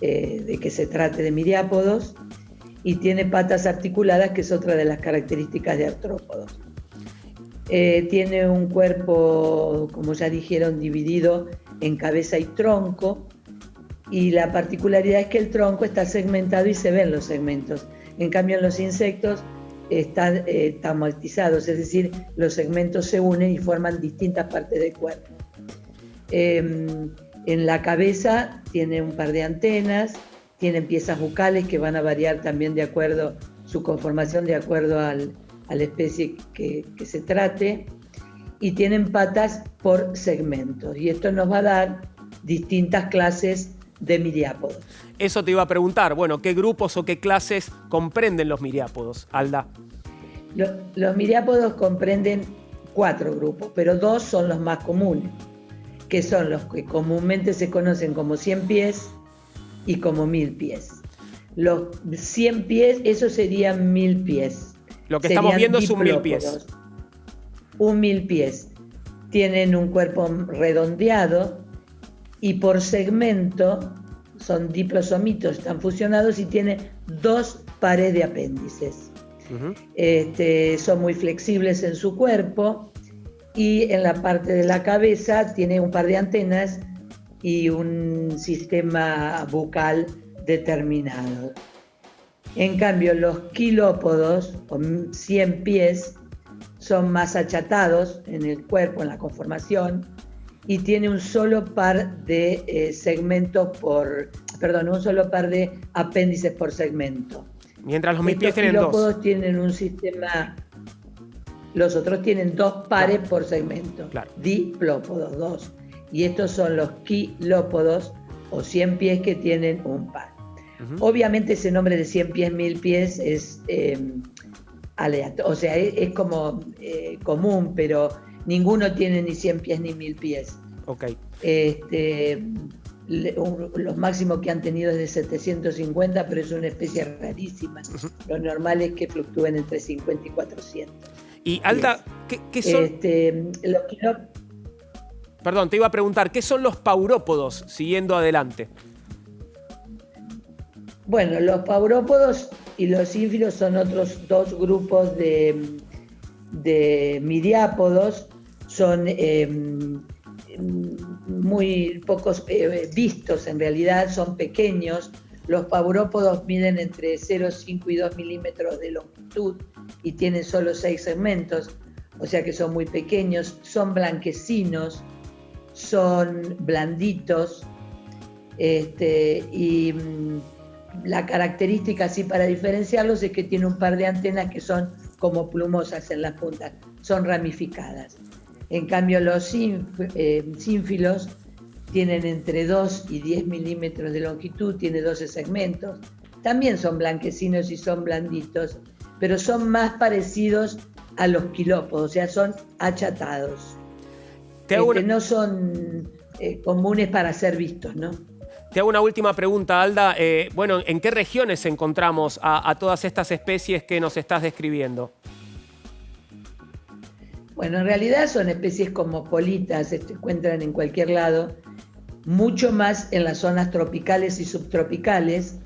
de que se trate de miriápodos, y tiene patas articuladas, que es otra de las características de artrópodos. Tiene un cuerpo, como ya dijeron, dividido en cabeza y tronco, y la particularidad es que el tronco está segmentado y se ven los segmentos. En cambio, en los insectos están taumatizados, es decir, los segmentos se unen y forman distintas partes del cuerpo. En la cabeza tiene un par de antenas, tienen piezas bucales que van a variar también de acuerdo, su conformación de acuerdo a la especie que se trate, y tienen patas por segmentos, y esto nos va a dar distintas clases de miriápodos. Eso te iba a preguntar, bueno, ¿qué grupos o qué clases comprenden los miriápodos, Alda? Los miriápodos comprenden 4 grupos, pero 2 son los más comunes, que son los que comúnmente se conocen como 100 pies y como 1000 pies. Los 100 pies, eso serían 1000 pies. Lo que estamos Serían viendo es un 1000 pies. diplópodos. Un 1000 pies. Tienen un cuerpo redondeado y por segmento son diplosomitos, están fusionados y tienen 2 pares de apéndices. Son muy flexibles en su cuerpo y en la parte de la cabeza tiene un par de antenas y un sistema bucal determinado. En cambio, los quilópodos, con 100 pies, son más achatados en el cuerpo, en la conformación, y tiene un solo par de un solo par de apéndices por segmento. Mientras los 1000 pies tienen Los 2. quilópodos tienen un sistema, los otros tienen 2 pares por segmento, Claro. diplópodos, 2. Y estos son los quilópodos o 100 pies que tienen un par. Obviamente ese nombre de 100 pies, 1000 pies es aleatorio, o sea, es como común, pero ninguno tiene ni 100 pies ni 1000 pies. Ok. Los máximos que han tenido es de 750, pero es una especie rarísima. Lo normal es que fluctúen entre 50 y 400. Y Alda, ¿qué son? Perdón, te iba a preguntar, ¿qué son los paurópodos? Siguiendo adelante. Bueno, los paurópodos y los ínfilos son otros 2 grupos de miriápodos. Son muy pocos vistos, en realidad son pequeños. Los paurópodos miden entre 0,5 y 2 milímetros de longitud y tienen solo 6 segmentos, o sea que son muy pequeños, son blanquecinos, son blanditos, y la característica así para diferenciarlos es que tiene un par de antenas que son como plumosas en las puntas, son ramificadas. En cambio los sínfilos tienen entre 2 y 10 milímetros de longitud, tiene 12 segmentos, también son blanquecinos y son blanditos, pero son más parecidos a los quilópodos, o sea, son achatados. No son comunes para ser vistos, ¿no? Te hago una última pregunta, Alda. Bueno, ¿en qué regiones encontramos a todas estas especies que nos estás describiendo? Bueno, en realidad son especies cosmopolitas, se encuentran en cualquier lado, mucho más en las zonas tropicales y subtropicales,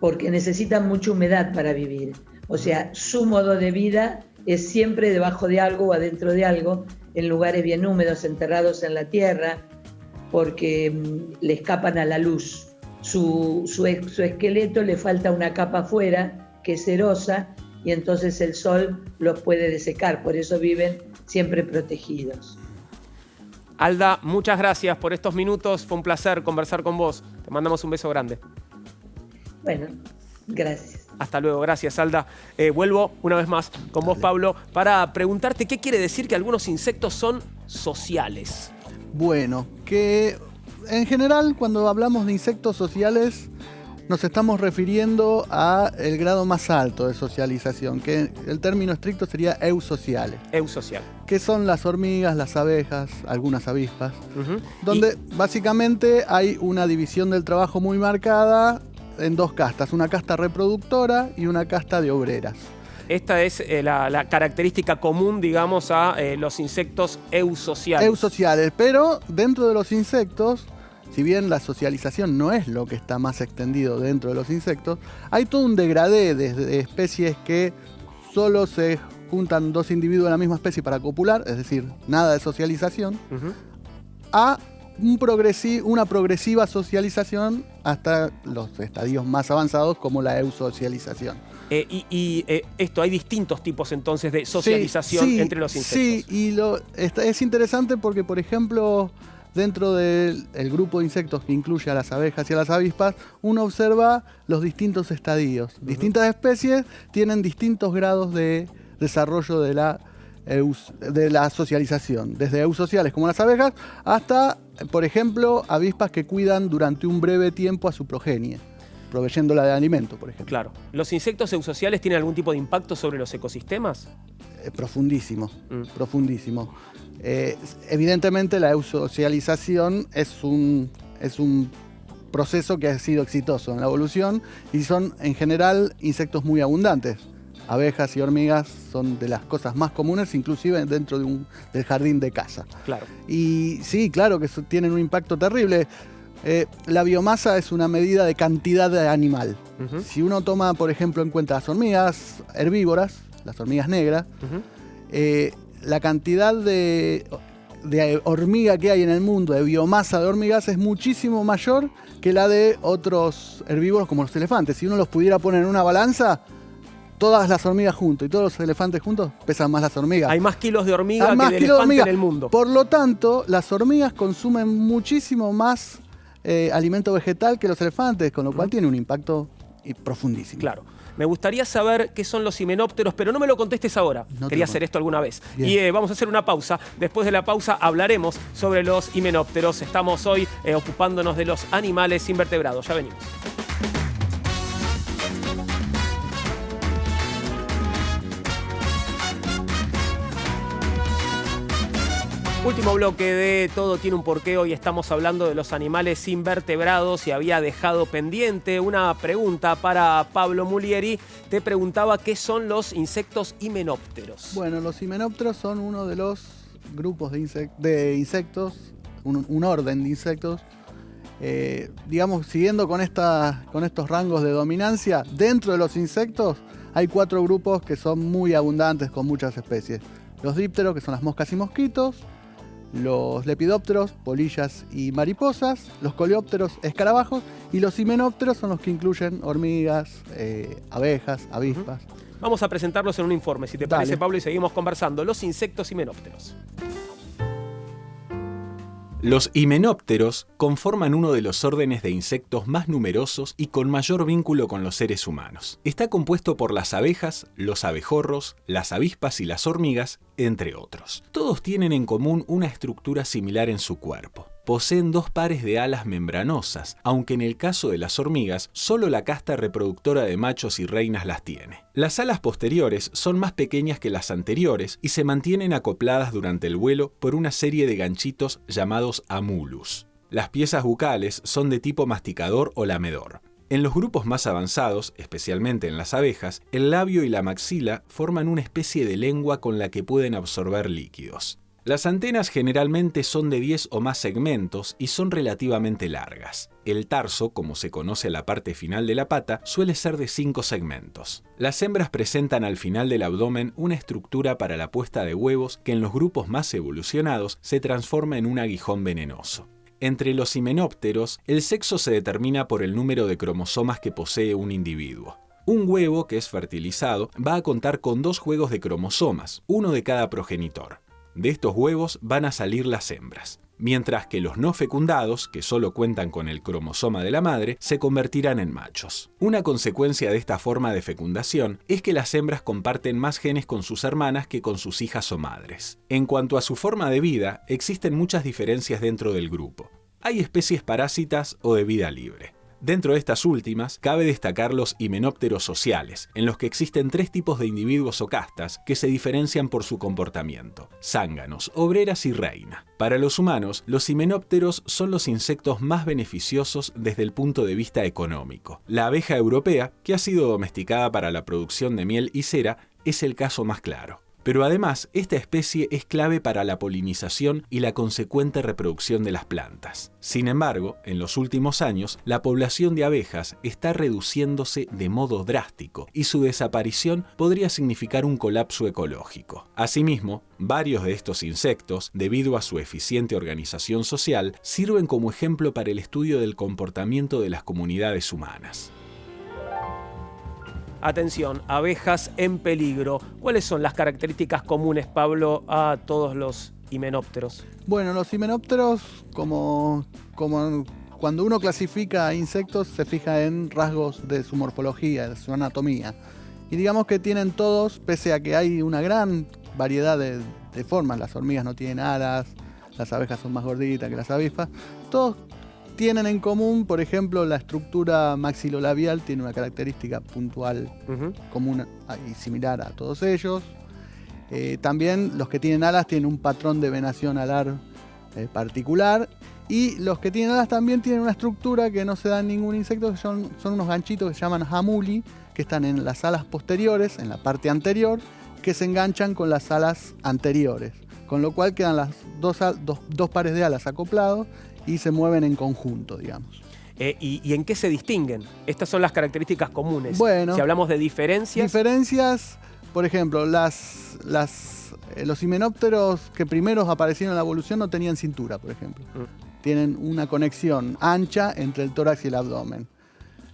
porque necesitan mucha humedad para vivir. O sea, su modo de vida es siempre debajo de algo o adentro de algo, en lugares bien húmedos, enterrados en la tierra, porque le escapan a la luz. Su esqueleto le falta una capa afuera, que es cerosa, y entonces el sol los puede desecar, por eso viven siempre protegidos. Alda, muchas gracias por estos minutos, fue un placer conversar con vos. Te mandamos un beso grande. Bueno, gracias. Hasta luego, gracias Alda. Vuelvo una vez más con vos, Pablo, para preguntarte qué quiere decir que algunos insectos son sociales. Bueno, que en general cuando hablamos de insectos sociales nos estamos refiriendo al grado más alto de socialización, que el término estricto sería eusociales. Eusocial. Que son las hormigas, las abejas, algunas avispas, donde básicamente hay una división del trabajo muy marcada en 2 castas, una casta reproductora y una casta de obreras. Esta es la característica común, digamos, a los insectos eusociales. Eusociales, pero dentro de los insectos, si bien la socialización no es lo que está más extendido dentro de los insectos, hay todo un degradé de especies que solo se juntan 2 individuos de la misma especie para copular, es decir, nada de socialización, a una progresiva socialización hasta los estadios más avanzados como la eusocialización. Esto, hay distintos tipos entonces de socialización entre los insectos. Sí, y es interesante porque, por ejemplo, dentro del grupo de insectos que incluye a las abejas y a las avispas, uno observa los distintos estadios. Distintas especies tienen distintos grados de desarrollo de la socialización, desde eusociales como las abejas hasta, por ejemplo, avispas que cuidan durante un breve tiempo a su progenie, proveyéndola de alimento, por ejemplo. Claro. ¿Los insectos eusociales tienen algún tipo de impacto sobre los ecosistemas? Profundísimo, profundísimo. Evidentemente la eusocialización es un proceso que ha sido exitoso en la evolución y son en general insectos muy abundantes. Abejas y hormigas son de las cosas más comunes, inclusive dentro del jardín de casa. Claro. Y sí, claro que tienen un impacto terrible. La biomasa es una medida de cantidad de animal. Ujú. Si uno toma, por ejemplo, en cuenta las hormigas herbívoras, las hormigas negras, Ujú. la cantidad de hormiga que hay en el mundo, de biomasa de hormigas, es muchísimo mayor que la de otros herbívoros como los elefantes. Si uno los pudiera poner en una balanza, todas las hormigas juntas y todos los elefantes juntos pesan más las hormigas. Hay más kilos de hormiga Hay más que de kilos de elefante hormiga. en el mundo. Por lo tanto, las hormigas consumen muchísimo más alimento vegetal que los elefantes, con lo cual tiene un impacto profundísimo. Claro. Me gustaría saber qué son los himenópteros, pero no me lo contestes ahora. No te Quería lo hacer esto alguna vez. Bien. Y vamos a hacer una pausa. Después de la pausa hablaremos sobre los himenópteros. Estamos hoy ocupándonos de los animales invertebrados. Ya venimos. Último bloque de Todo tiene un porqué. Hoy estamos hablando de los animales invertebrados y había dejado pendiente una pregunta para Pablo Mulieri. Te preguntaba qué son los insectos himenópteros. Bueno, los himenópteros son uno de los grupos de insectos, un orden de insectos. Digamos, siguiendo con estos rangos de dominancia, dentro de los insectos hay 4 grupos que son muy abundantes con muchas especies. Los dípteros, que son las moscas y mosquitos. Los lepidópteros, polillas y mariposas, los coleópteros, escarabajos, y los himenópteros son los que incluyen hormigas, abejas, avispas. Vamos a presentarlos en un informe, si te Dale. parece, Pablo, y seguimos conversando. Los insectos himenópteros. Los himenópteros conforman uno de los órdenes de insectos más numerosos y con mayor vínculo con los seres humanos. Está compuesto por las abejas, los abejorros, las avispas y las hormigas, entre otros. Todos tienen en común una estructura similar en su cuerpo. Poseen 2 pares de alas membranosas, aunque en el caso de las hormigas, solo la casta reproductora de machos y reinas las tiene. Las alas posteriores son más pequeñas que las anteriores y se mantienen acopladas durante el vuelo por una serie de ganchitos llamados amulus. Las piezas bucales son de tipo masticador o lamedor. En los grupos más avanzados, especialmente en las abejas, el labio y la maxila forman una especie de lengua con la que pueden absorber líquidos. Las antenas generalmente son de 10 o más segmentos y son relativamente largas. El tarso, como se conoce a la parte final de la pata, suele ser de 5 segmentos. Las hembras presentan al final del abdomen una estructura para la puesta de huevos que en los grupos más evolucionados se transforma en un aguijón venenoso. Entre los himenópteros, el sexo se determina por el número de cromosomas que posee un individuo. Un huevo que es fertilizado va a contar con 2 juegos de cromosomas, uno de cada progenitor. De estos huevos van a salir las hembras, mientras que los no fecundados, que solo cuentan con el cromosoma de la madre, se convertirán en machos. Una consecuencia de esta forma de fecundación es que las hembras comparten más genes con sus hermanas que con sus hijas o madres. En cuanto a su forma de vida, existen muchas diferencias dentro del grupo. Hay especies parásitas o de vida libre. Dentro de estas últimas, cabe destacar los himenópteros sociales, en los que existen 3 tipos de individuos o castas que se diferencian por su comportamiento: zánganos, obreras y reina. Para los humanos, los himenópteros son los insectos más beneficiosos desde el punto de vista económico. La abeja europea, que ha sido domesticada para la producción de miel y cera, es el caso más claro. Pero además, esta especie es clave para la polinización y la consecuente reproducción de las plantas. Sin embargo, en los últimos años, la población de abejas está reduciéndose de modo drástico y su desaparición podría significar un colapso ecológico. Asimismo, varios de estos insectos, debido a su eficiente organización social, sirven como ejemplo para el estudio del comportamiento de las comunidades humanas. Atención, abejas en peligro. ¿Cuáles son las características comunes, Pablo, a todos los himenópteros? Bueno, los himenópteros, como cuando uno clasifica insectos, se fija en rasgos de su morfología, de su anatomía. Y digamos que tienen todos, pese a que hay una gran variedad de formas, las hormigas no tienen alas, las abejas son más gorditas que las avispas, todos tienen en común, por ejemplo, la estructura maxilolabial tiene una característica puntual común y similar a todos ellos. También los que tienen alas tienen un patrón de venación alar particular. Y los que tienen alas también tienen una estructura que no se da en ningún insecto, que son unos ganchitos que se llaman hamuli, que están en las alas posteriores, en la parte anterior, que se enganchan con las alas anteriores. Con lo cual quedan las dos pares de alas acoplados y se mueven en conjunto, digamos. ¿Y en qué se distinguen? Estas son las características comunes. Bueno, si hablamos de diferencias... Por ejemplo, los himenópteros que primeros aparecieron en la evolución no tenían cintura, por ejemplo. Tienen una conexión ancha entre el tórax y el abdomen.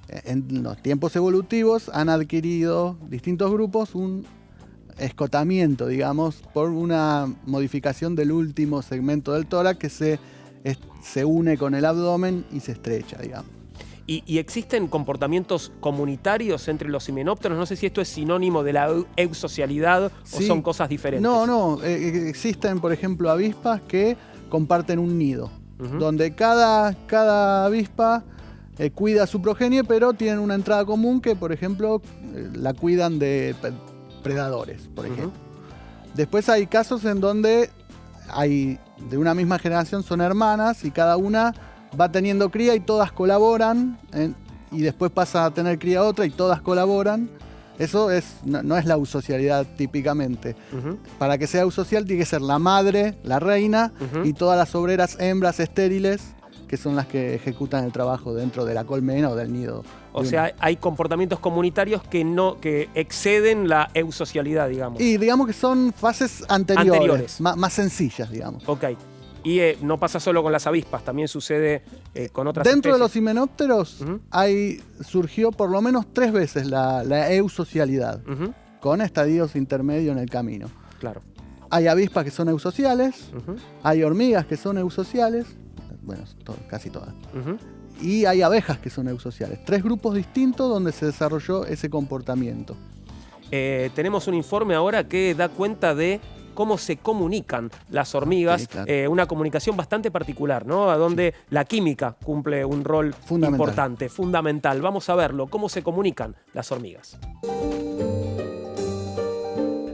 En los tiempos evolutivos han adquirido distintos grupos un escotamiento, digamos, por una modificación del último segmento del tórax que se une con el abdomen y se estrecha, digamos. ¿Y existen comportamientos comunitarios entre los himenópteros? No sé si esto es sinónimo de la eusocialidad o son cosas diferentes. No. Existen, por ejemplo, avispas que comparten un nido, donde cada avispa cuida a su progenie, pero tienen una entrada común que, por ejemplo, la cuidan de predadores, por ejemplo. Después hay casos en donde hay de una misma generación, son hermanas y cada una va teniendo cría y todas colaboran, y después pasa a tener cría otra y todas colaboran. Eso no es la eusocialidad típicamente. Para que sea eusocial tiene que ser la madre, la reina, y todas las obreras hembras estériles, que son las que ejecutan el trabajo dentro de la colmena o del nido. O sea, hay comportamientos comunitarios que exceden la eusocialidad, digamos. Y digamos que son fases anteriores. Más sencillas, digamos. Ok. Y no pasa solo con las avispas, también sucede con otras Dentro especies. de los himenópteros surgió por lo menos 3 veces la eusocialidad, con estadios intermedios en el camino. Claro. Hay avispas que son eusociales, hay hormigas que son eusociales, bueno, casi todas. Y hay abejas que son eusociales. 3 grupos distintos donde se desarrolló ese comportamiento. Tenemos un informe ahora que da cuenta de cómo se comunican las hormigas, Sí, claro. una comunicación bastante particular, ¿no? A donde la química cumple un rol importante, fundamental. Vamos a verlo, cómo se comunican las hormigas.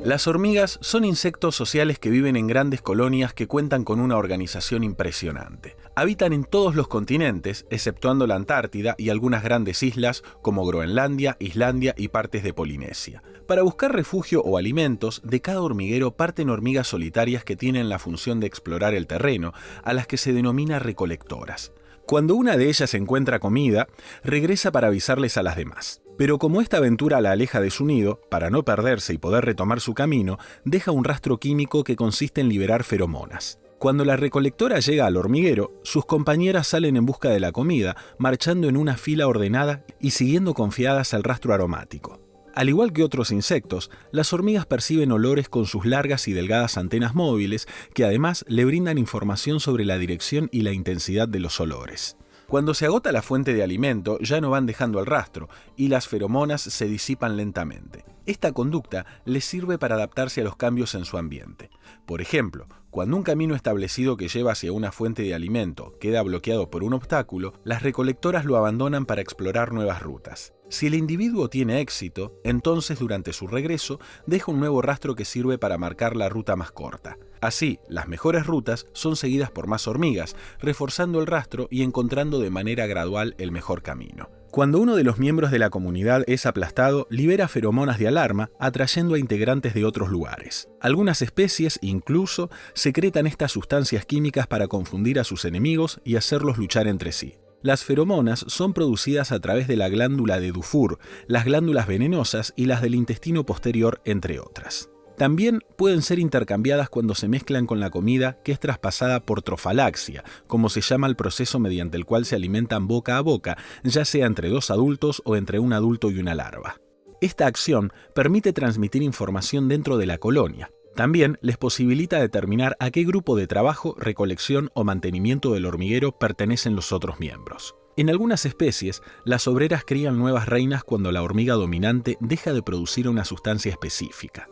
Las hormigas son insectos sociales que viven en grandes colonias que cuentan con una organización impresionante. Habitan en todos los continentes, exceptuando la Antártida y algunas grandes islas como Groenlandia, Islandia y partes de Polinesia. Para buscar refugio o alimentos, de cada hormiguero parten hormigas solitarias que tienen la función de explorar el terreno, a las que se denomina recolectoras. Cuando una de ellas encuentra comida, regresa para avisarles a las demás. Pero como esta aventura la aleja de su nido, para no perderse y poder retomar su camino, deja un rastro químico que consiste en liberar feromonas. Cuando la recolectora llega al hormiguero, sus compañeras salen en busca de la comida, marchando en una fila ordenada y siguiendo confiadas el rastro aromático. Al igual que otros insectos, las hormigas perciben olores con sus largas y delgadas antenas móviles, que además le brindan información sobre la dirección y la intensidad de los olores. Cuando se agota la fuente de alimento, ya no van dejando el rastro y las feromonas se disipan lentamente. Esta conducta les sirve para adaptarse a los cambios en su ambiente. Por ejemplo, cuando un camino establecido que lleva hacia una fuente de alimento queda bloqueado por un obstáculo, las recolectoras lo abandonan para explorar nuevas rutas. Si el individuo tiene éxito, entonces durante su regreso deja un nuevo rastro que sirve para marcar la ruta más corta. Así, las mejores rutas son seguidas por más hormigas, reforzando el rastro y encontrando de manera gradual el mejor camino. Cuando uno de los miembros de la comunidad es aplastado, libera feromonas de alarma, atrayendo a integrantes de otros lugares. Algunas especies, incluso, secretan estas sustancias químicas para confundir a sus enemigos y hacerlos luchar entre sí. Las feromonas son producidas a través de la glándula de Dufour, las glándulas venenosas y las del intestino posterior, entre otras. También pueden ser intercambiadas cuando se mezclan con la comida, que es traspasada por trofalaxia, como se llama el proceso mediante el cual se alimentan boca a boca, ya sea entre 2 adultos o entre un adulto y una larva. Esta acción permite transmitir información dentro de la colonia. También les posibilita determinar a qué grupo de trabajo, recolección o mantenimiento del hormiguero pertenecen los otros miembros. En algunas especies, las obreras crían nuevas reinas cuando la hormiga dominante deja de producir una sustancia específica.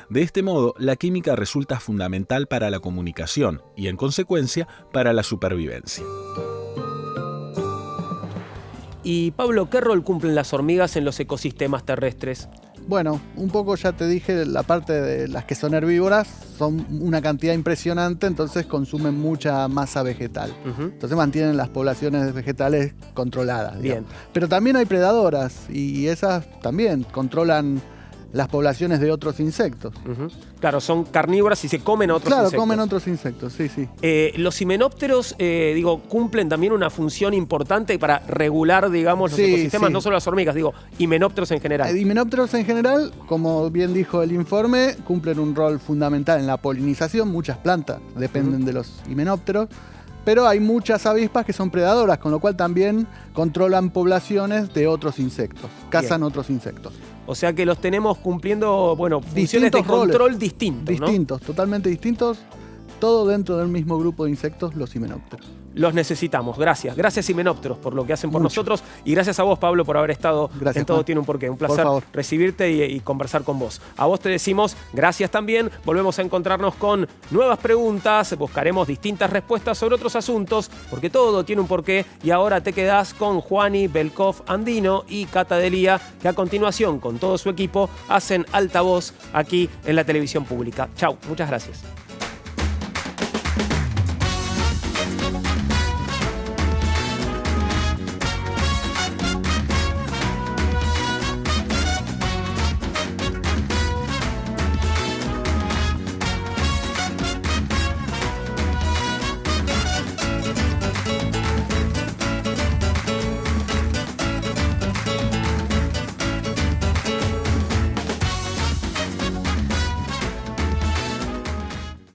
De este modo, la química resulta fundamental para la comunicación y, en consecuencia, para la supervivencia. Y Pablo, ¿qué rol cumplen las hormigas en los ecosistemas terrestres? Bueno, un poco ya te dije, la parte de las que son herbívoras son una cantidad impresionante, entonces consumen mucha masa vegetal. Entonces mantienen las poblaciones vegetales controladas. Bien. Pero también hay predadoras y esas también controlan las poblaciones de otros insectos. Claro, son carnívoras y se comen a otros Claro, insectos. comen otros insectos, sí, sí. Los himenópteros, cumplen también una función importante para regular, digamos, los Sí, ecosistemas, sí. no solo las hormigas, himenópteros en general. Himenópteros en general, como bien dijo el informe, cumplen un rol fundamental en la polinización. Muchas plantas dependen de los himenópteros, pero hay muchas avispas que son predadoras, con lo cual también controlan poblaciones de otros insectos, cazan otros insectos. O sea que los tenemos cumpliendo, funciones de Distintos roles. control distintos, ¿no? Distintos, totalmente distintos, todo dentro del mismo grupo de insectos, los himenópteros. Los necesitamos. Gracias. Gracias, himenópteros, por lo que hacen por Mucho. nosotros. Y gracias a vos, Pablo, por haber estado Gracias, en Todo Juan. Tiene un Porqué. Un Por placer favor. recibirte y conversar con vos. A vos te decimos gracias también. Volvemos a encontrarnos con nuevas preguntas. Buscaremos distintas respuestas sobre otros asuntos, porque todo tiene un porqué. Y ahora te quedás con Juani, Belkov, Andino y Cata Delía, que a continuación, con todo su equipo, hacen altavoz aquí en la televisión pública. Chau, muchas gracias.